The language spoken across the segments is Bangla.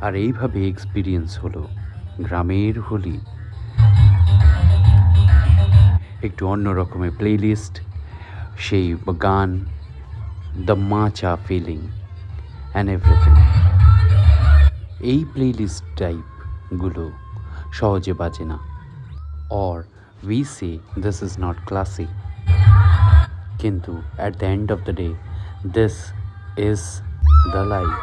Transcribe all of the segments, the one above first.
আর এইভাবে এক্সপিরিয়েন্স হলো গ্রামের হোলি। একটু অন্য রকমের প্লেলিস্ট, সেই গান, the macho feeling and everything. এই প্লেলিস্ট টাইপগুলো সহজে বাজে না। Or we say this is not classic, কিন্তু at the end of the day this is the life.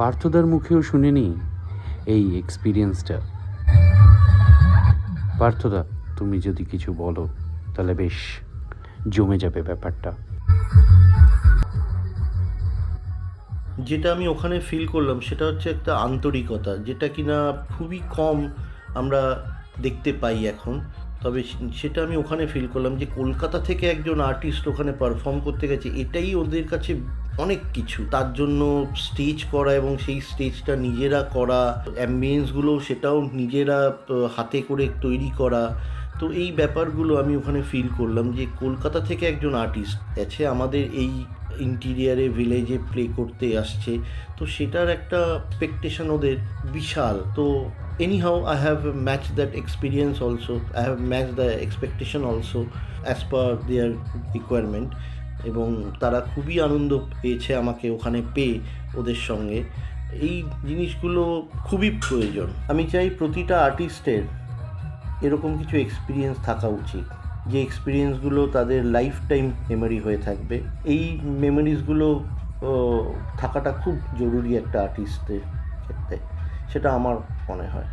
পার্থদার মুখেও শুনিনি এই এক্সপিরিয়েন্সটা। পার্থদা, তুমি যদি কিছু বলো তাহলে বেশ জমে যাবে ব্যাপারটা। যেটা আমি ওখানে ফিল করলাম সেটা হচ্ছে একটা আন্তরিকতা, যেটা কিনা খুবই কম আমরা দেখতে পাই এখন। তবে সেটা আমি ওখানে ফিল করলাম যে কলকাতা থেকে একজন আর্টিস্ট ওখানে পারফর্ম করতে গেছে, এটাই ওদের কাছে অনেক কিছু। তার জন্য স্টেজ করা এবং সেই স্টেজটা নিজেরা করা, অ্যাম্বিয়েন্সগুলো সেটাও নিজেরা হাতে করে তৈরি করা। তো এই ব্যাপারগুলো আমি ওখানে ফিল করলাম যে কলকাতা থেকে একজন আর্টিস্ট আছে আমাদের এই ইন্টিরিয়ারে ভিলেজে প্লে করতে আসছে, তো সেটার একটা এক্সপেকটেশন ওদের বিশাল। তো anyhow I have matched that experience also, I have matched the expectation also as per their requirement, এবং তারা খুবই আনন্দ পেয়েছে আমাকে ওখানে পেয়ে ওদের সঙ্গে। এই জিনিসগুলো খুবই প্রয়োজন। আমি চাই প্রতিটা আর্টিস্টের এরকম কিছু এক্সপিরিয়েন্স থাকা উচিত, যে এক্সপিরিয়েন্সগুলো তাদের লাইফ টাইম মেমোরি হয়ে থাকবে। এই মেমোরিজগুলো থাকাটা খুব জরুরি একটা আর্টিস্টের ক্ষেত্রে, সেটা আমার মনে হয়।